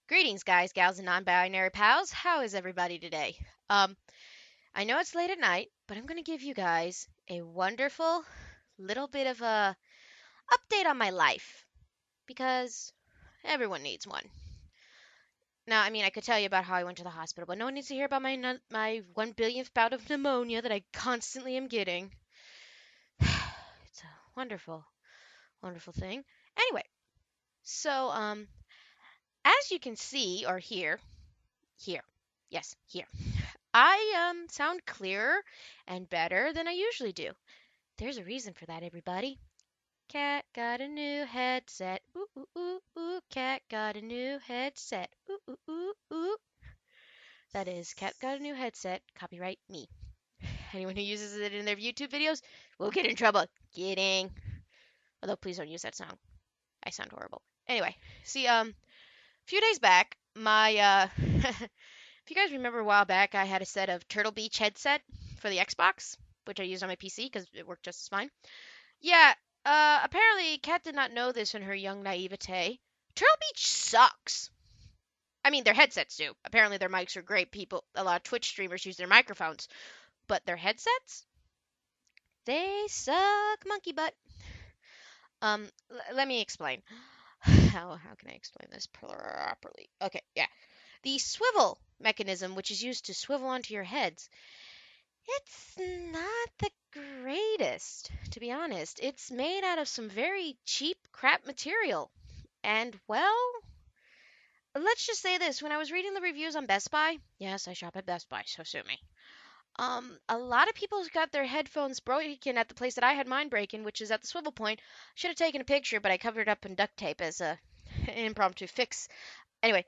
Greetings, guys, gals, and non-binary pals. How is everybody today? Um, I know it's late at night, but I'm going to give you guys a wonderful little bit of a update on my life because everyone needs one. Now, I mean, I could tell you about how I went to the hospital, but no one needs to hear about my 1 billionth bout of pneumonia that I constantly am getting. It's a wonderful, wonderful thing. Anyway, so as you can see or hear, here, yes, here. I sound clearer and better than I usually do. There's a reason for that, everybody. Cat got a new headset. Ooh ooh ooh ooh. Cat got a new headset. Ooh ooh ooh ooh. That is, Cat got a new headset. Copyright me. Anyone who uses it in their YouTube videos will get in trouble. Kidding. Although please don't use that song. I sound horrible. Anyway, see, a few days back, my if you guys remember a while back, I had a set of Turtle Beach headset for the Xbox, which I used on my PC because it worked just as fine. Yeah, apparently Kat did not know this in her young naivete. Turtle Beach sucks. I mean, their headsets do. Apparently their mics are great. A lot of Twitch streamers use their microphones, but their headsets, they suck monkey butt. Let me explain. How can I explain this properly? Okay, yeah. The swivel mechanism, which is used to swivel onto your heads, it's not the greatest, to be honest. It's made out of some very cheap crap material. And, well, let's just say this. When I was reading the reviews on Best Buy, yes, I shop at Best Buy, so sue me. A lot of people got their headphones broken at the place that I had mine breaking, which is at the swivel point. Should have taken a picture, but I covered it up in duct tape as a an impromptu fix. Anyway,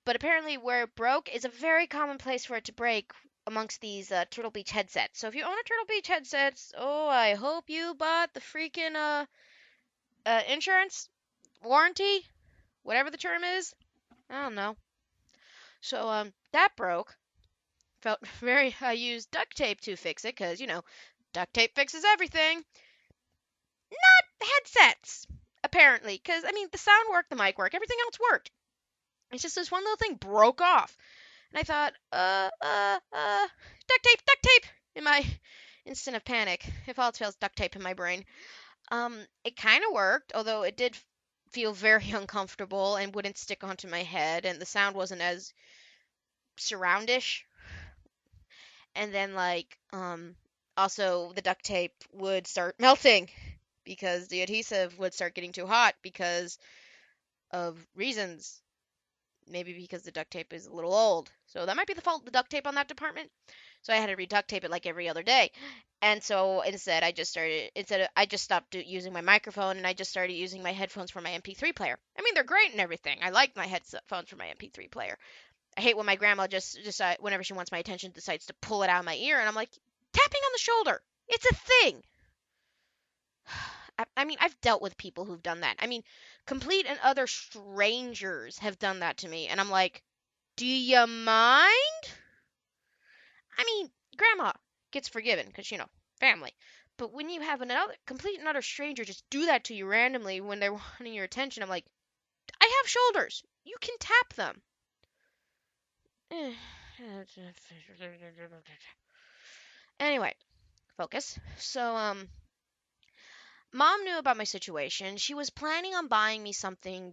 but apparently where it broke is a very common place for it to break amongst these Turtle Beach headsets. So if you own a Turtle Beach headsets, oh, I hope you bought the freaking insurance, warranty, whatever the term is. I don't know. So that broke. Felt very. I used duct tape to fix it because duct tape fixes everything. Not headsets apparently, because I mean the sound worked, the mic worked, everything else worked. It's just this one little thing broke off. And I thought, duct tape, in my instant of panic. If all else fails, duct tape in my brain. It kind of worked, although it did feel very uncomfortable and wouldn't stick onto my head, and the sound wasn't as surroundish. And then, like, also the duct tape would start melting because the adhesive would start getting too hot because of reasons. Maybe because the duct tape is a little old. So that might be the fault of the duct tape on that department. So I had to reduct tape it like every other day. And so I just stopped using my microphone and I just started using my headphones for my MP3 player. I mean, they're great and everything. I like my headphones for my MP3 player. I hate when my grandma just decide whenever she wants my attention decides to pull it out of my ear and I'm like, tapping on the shoulder. It's a thing. I mean, I've dealt with people who've done that. I mean, complete and utter strangers have done that to me and I'm like, do you mind? I mean, grandma gets forgiven because, family. But when you have another complete and utter stranger just do that to you randomly when they're wanting your attention, I'm like, I have shoulders. You can tap them. Anyway, focus. So, mom knew about my situation. She was planning on buying me something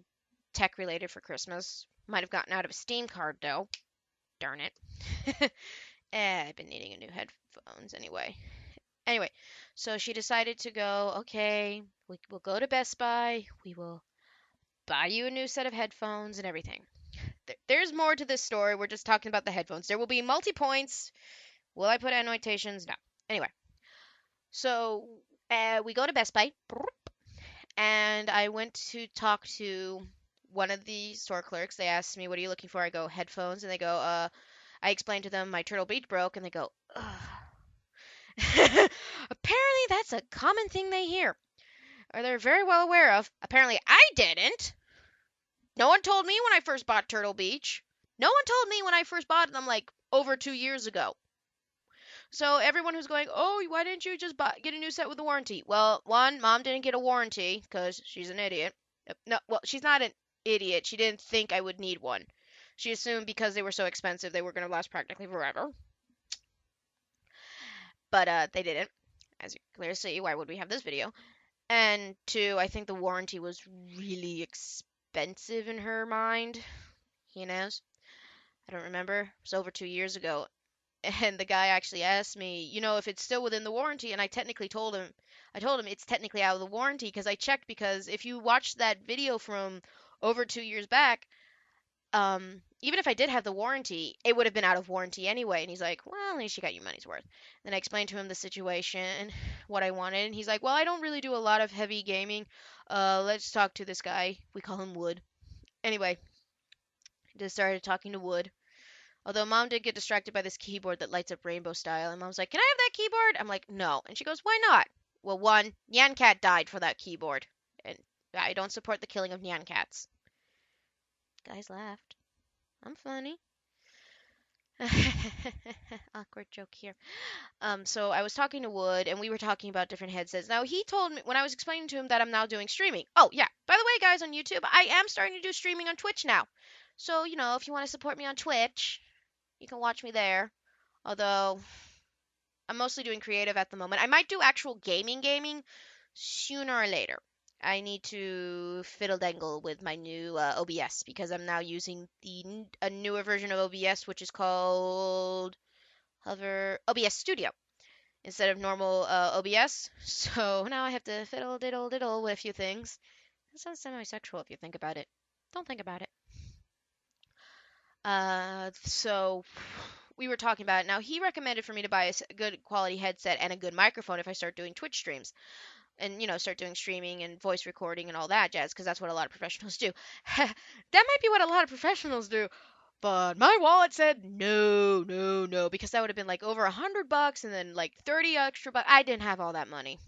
tech related for Christmas. Might have gotten out of a Steam card though. Darn it. I've been needing a new headphones anyway. Anyway, so she decided to go, okay, we'll go to Best Buy. We will buy you a new set of headphones and everything. There's more to this story. We're just talking about the headphones. There will be multi points. Will I put annotations? No. Anyway, so we go to Best Buy, and I went to talk to one of the store clerks. They asked me, "What are you looking for?" I go, "Headphones," and they go, I explained to them my Turtle Beach broke, and they go, ugh. Apparently, that's a common thing they hear, or they're very well aware of. Apparently, I didn't. No one told me when I first bought Turtle Beach. No one told me when I first bought them, like over 2 years ago. So everyone who's going, oh, why didn't you just get a new set with a warranty? Well, one, mom didn't get a warranty because she's an idiot. No, well, she's not an idiot. She didn't think I would need one. She assumed because they were so expensive, they were going to last practically forever. But they didn't. As you can clearly see, why would we have this video? And two, I think the warranty was really expensive in her mind. He knows. I don't remember. It was over 2 years ago. And the guy actually asked me, if it's still within the warranty. And I told him it's technically out of the warranty because I checked. Because if you watch that video from over 2 years back, even if I did have the warranty, it would have been out of warranty anyway. And he's like, well, at least you got your money's worth. Then I explained to him the situation and what I wanted. And he's like, well, I don't really do a lot of heavy gaming. Let's talk to this guy. We call him Wood. Anyway, just started talking to Wood. Although Mom did get distracted by this keyboard that lights up rainbow style. And Mom's like, can I have that keyboard? I'm like, no. And she goes, why not? Well, one, Nyan Cat died for that keyboard. And I don't support the killing of Nyan Cats. Guys laughed. I'm funny. Awkward joke here. So I was talking to Wood, and we were talking about different headsets. Now he told me when I was explaining to him that I'm now doing streaming. Oh yeah, by the way, guys on YouTube, I am starting to do streaming on Twitch now. So if you want to support me on Twitch, you can watch me there. Although I'm mostly doing creative at the moment. I might do actual gaming sooner or later. I need to fiddle dangle with my new OBS because I'm now using a newer version of OBS, which is called Hover OBS Studio instead of normal OBS. So now I have to fiddle diddle with a few things. That sounds semi-sexual if you think about it. Don't think about it. So we were talking about it. Now he recommended for me to buy a good quality headset and a good microphone if I start doing Twitch streams. And start doing streaming and voice recording and all that jazz because that's what a lot of professionals do. That might be what a lot of professionals do, but my wallet said no, no, no, because that would have been like over $100 and then like 30 extra bucks. I didn't have all that money.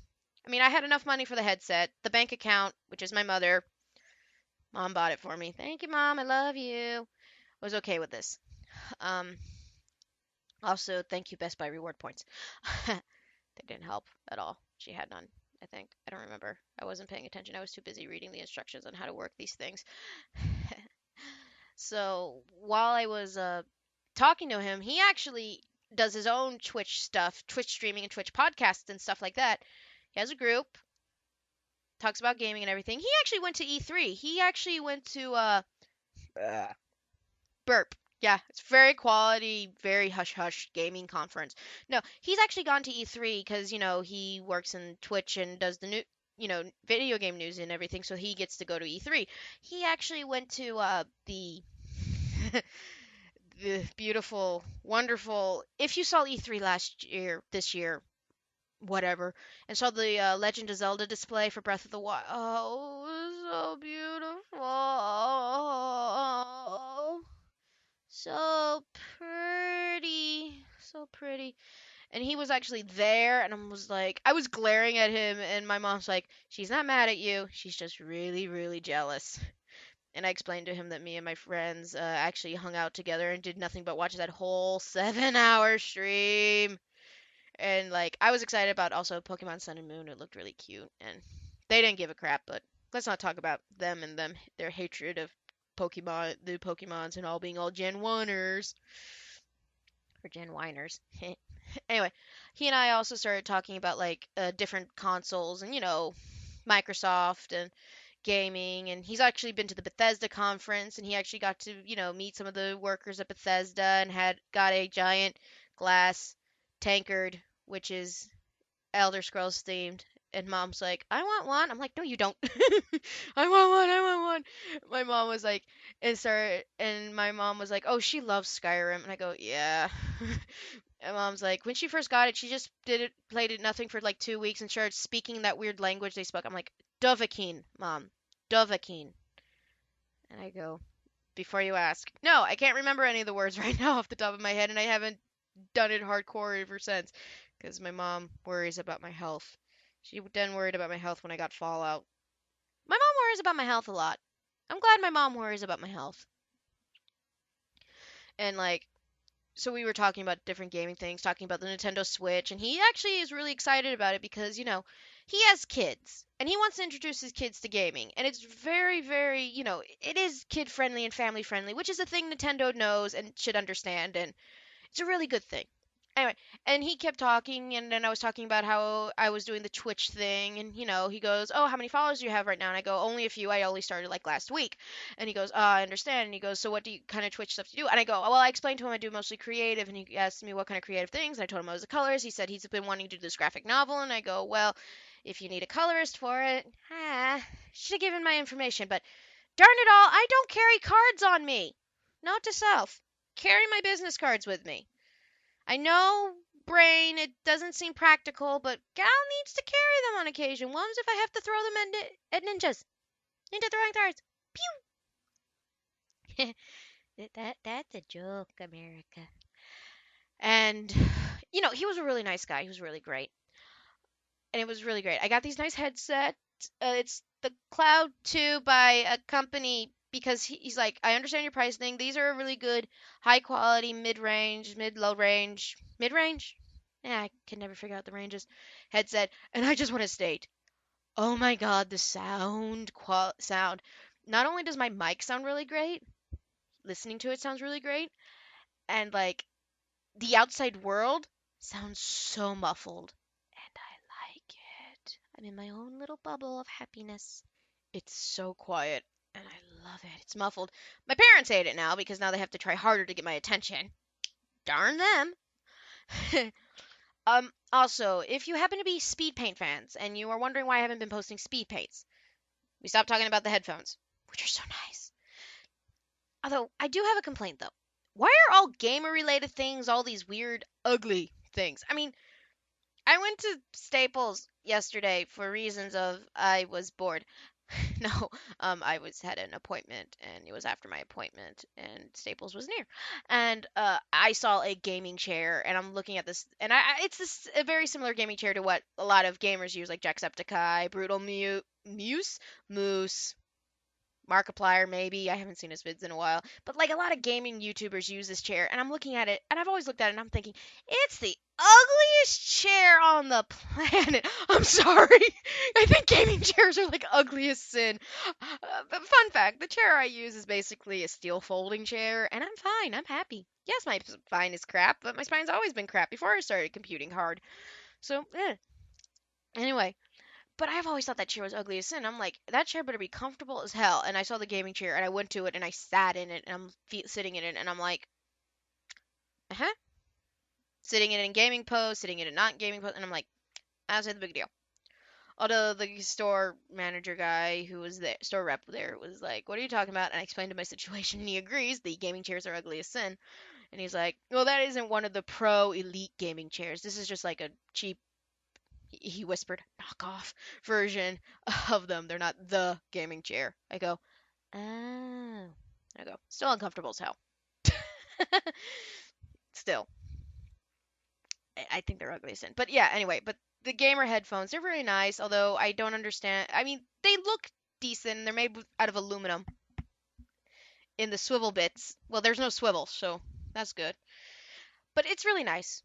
I mean, I had enough money for the headset, the bank account, which is my mother. Mom bought it for me. Thank you, Mom. I love you. I was okay with this. Um, Also, thank you, Best Buy reward points. They didn't help at all. She had none, I think. I don't remember. I wasn't paying attention. I was too busy reading the instructions on how to work these things. So while I was talking to him, he actually does his own Twitch stuff, Twitch streaming and Twitch podcasts and stuff like that. He has a group, talks about gaming and everything. He actually went to E3. He actually went to burp. Yeah, it's very quality, very hush hush gaming conference. No, he's actually gone to E3 because, he works in Twitch and does the new, video game news and everything, so he gets to go to E3. He actually went to the the beautiful, wonderful. If you saw E3 last year, this year, whatever, and saw the Legend of Zelda display for Breath of the Wild, oh, it was so beautiful. So pretty. So pretty. And he was actually there, and I was glaring at him, and my mom's like, she's not mad at you. She's just really, really jealous. And I explained to him that me and my friends actually hung out together and did nothing but watch that whole 7 hour stream. And, I was excited about also Pokemon Sun and Moon. It looked really cute. And they didn't give a crap, but let's not talk about them and their hatred of Pokemon, the Pokemons, and all being all Gen 1ers. Or Gen Whiners. Anyway, he and I also started talking about, different consoles and, Microsoft and gaming. And he's actually been to the Bethesda conference, and he actually got to, meet some of the workers at Bethesda and got a giant glass tankard, which is Elder Scrolls themed. And Mom's like, I want one. I'm like, no, you don't. I want one. I want one. My mom was like, and my mom was like, oh, she loves Skyrim. And I go, yeah. And Mom's like, when she first got it, she just played it nothing for like 2 weeks and started speaking that weird language they spoke. I'm like, Dovahkiin, Mom. Dovahkiin. And I go, before you ask. No, I can't remember any of the words right now off the top of my head, and I haven't done it hardcore ever since because my mom worries about my health. She then worried about my health when I got Fallout. My mom worries about my health a lot. I'm glad my mom worries about my health. And so we were talking about different gaming things, talking about the Nintendo Switch, and he actually is really excited about it because, he has kids and he wants to introduce his kids to gaming. And it's very, very, it is kid friendly and family friendly, which is a thing Nintendo knows and should understand. And it's a really good thing. Anyway, and he kept talking, and then I was talking about how I was doing the Twitch thing, and he goes, "Oh, how many followers do you have right now?" And I go, "Only a few. I only started like last week." And he goes, "I understand." And he goes, "So what do you kind of Twitch stuff do you do?" And I go, "Well, I explained to him I do mostly creative." And he asked me what kind of creative things. And I told him I was the colors. He said he's been wanting to do this graphic novel, and I go, "Well, if you need a colorist for it, should have given my information, but darn it all, I don't carry cards on me. Note to self: carry my business cards with me. I know, brain, it doesn't seem practical, but gal needs to carry them on occasion. Ones if I have to throw them at ninjas. Ninja throwing stars. Pew! That's a joke, America. And, he was a really nice guy. He was really great. And it was really great. I got these nice headsets. It's the Cloud 2 by a company because he's like, I understand your pricing. These are really good, high quality, low range, mid range. Yeah, I can never figure out the ranges. Headset, and I just want to state, oh my god, the sound. Not only does my mic sound really great, listening to it sounds really great, and like the outside world sounds so muffled, and I like it. I'm in my own little bubble of happiness. It's so quiet, and I love it. It's muffled. My parents hate it now because now they have to try harder to get my attention. Darn them. Also, if you happen to be speed paint fans and you are wondering why I haven't been posting speed paints, we stopped talking about the headphones, which are so nice. Although, I do have a complaint though. Why are all gamer related things all these weird, ugly things? I mean, I went to Staples yesterday for reasons of I was bored. No, I had an appointment, and it was after my appointment, and Staples was near, and I saw a gaming chair, and I'm looking at this, and it's a very similar gaming chair to what a lot of gamers use, like Jacksepticeye, Brutal Moose, Markiplier, maybe. I haven't seen his vids in a while. But like a lot of gaming YouTubers use this chair, and I'm looking at it, and I've always looked at it, and I'm thinking, it's the ugliest chair on the planet. I'm sorry. I think gaming chairs are like ugly as sin. But fun fact, the chair I use is basically a steel folding chair, and I'm fine. I'm happy. Yes, my spine is crap, but my spine's always been crap before I started computing hard. So, anyway, but I've always thought that chair was ugly as sin. I'm like, that chair better be comfortable as hell. And I saw the gaming chair, and I went to it, and I sat in it, and I'm sitting in it, and I'm like, huh? Sitting in it in gaming pose, sitting in it not gaming pose, and I'm like, that's not the big deal. Although the store manager guy who was there, store rep there, was like, "What are you talking about?" And I explained to my situation, and he agrees the gaming chairs are ugly as sin. And he's like, "Well, that isn't one of the pro elite gaming chairs. This is just like a cheap," he whispered, "knockoff version of them. They're not the gaming chair." I go, "Oh." I go, "Still uncomfortable as hell." Still, I think they're ugly as sin. But yeah, anyway, but the gamer headphones, they're very nice, although I don't understand. I mean, they look decent. They're made out of aluminum in the swivel bits. Well, there's no swivel, so that's good. But it's really nice.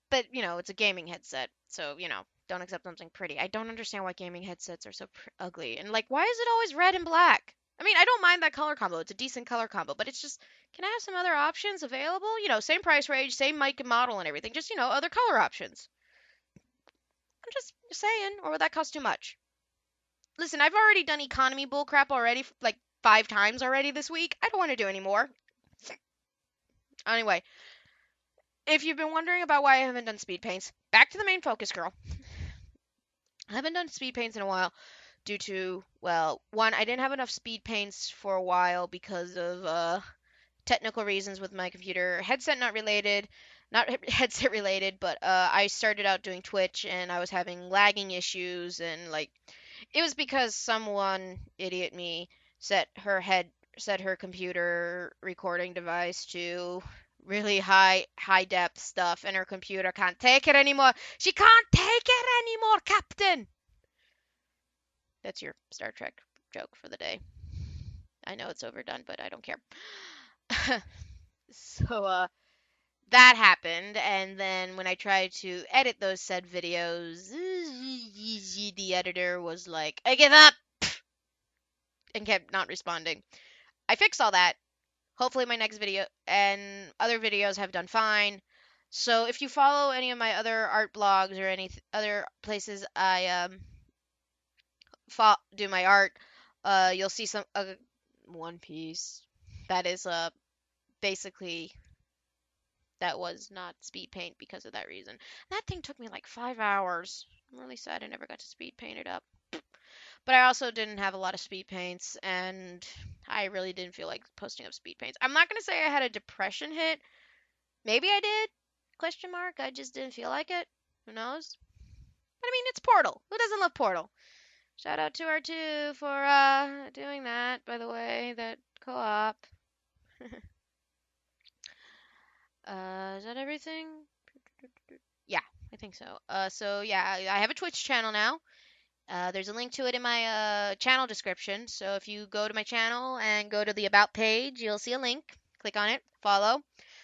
But, it's a gaming headset, so, don't accept something pretty. I don't understand why gaming headsets are so ugly. And, like, why is it always red and black? I mean, I don't mind that color combo. It's a decent color combo, but it's just, can I have some other options available? Same price range, same mic and model and everything. Just, other color options. I'm just saying, or would that cost too much? Listen, I've already done economy bullcrap already, like 5 times already this week. I don't want to do any more. Anyway, if you've been wondering about why I haven't done speed paints, back to the main focus, girl. I haven't done speed paints in a while due to, well, one, I didn't have enough speed paints for a while because of technical reasons with my computer. Headset not related, not headset related, but I started out doing Twitch and I was having lagging issues, and like it was because someone, idiot me, set her computer recording device to really high depth stuff, and her computer can't take it anymore. She can't take it anymore, Captain. That's your Star Trek joke for the day. I know it's overdone, but I don't care. So that happened, and then when I tried to edit those said videos, the editor was like, I give up, and kept not responding. I fixed all that. Hopefully, my next video and other videos have done fine. So, if you follow any of my other art blogs or any other places I do my art, you'll see some One Piece. That is basically that was not speed paint because of that reason. That thing took me like 5 hours. I'm really sad I never got to speed paint it up. But I also didn't have a lot of speed paints, and I really didn't feel like posting up speed paints. I'm not gonna say I had a depression hit. Maybe I did? Question mark. I just didn't feel like it. Who knows? But I mean, it's Portal. Who doesn't love Portal? Shout out to R2 for doing that. By the way, that co-op. Is that everything? Yeah, I think so. So yeah, I have a Twitch channel now. There's a link to it in my channel description. So if you go to my channel and go to the About page, you'll see a link. Click on it, follow,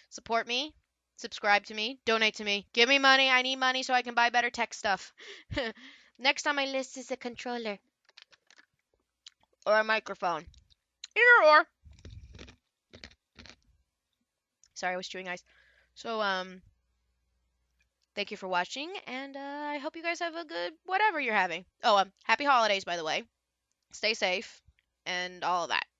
support me, subscribe to me, donate to me, give me money. I need money so I can buy better tech stuff. Next on my list is a controller or a microphone. Either or. Sorry, I was chewing ice. So, thank you for watching, and I hope you guys have a good whatever you're having. Oh, happy holidays, by the way. Stay safe, and all of that.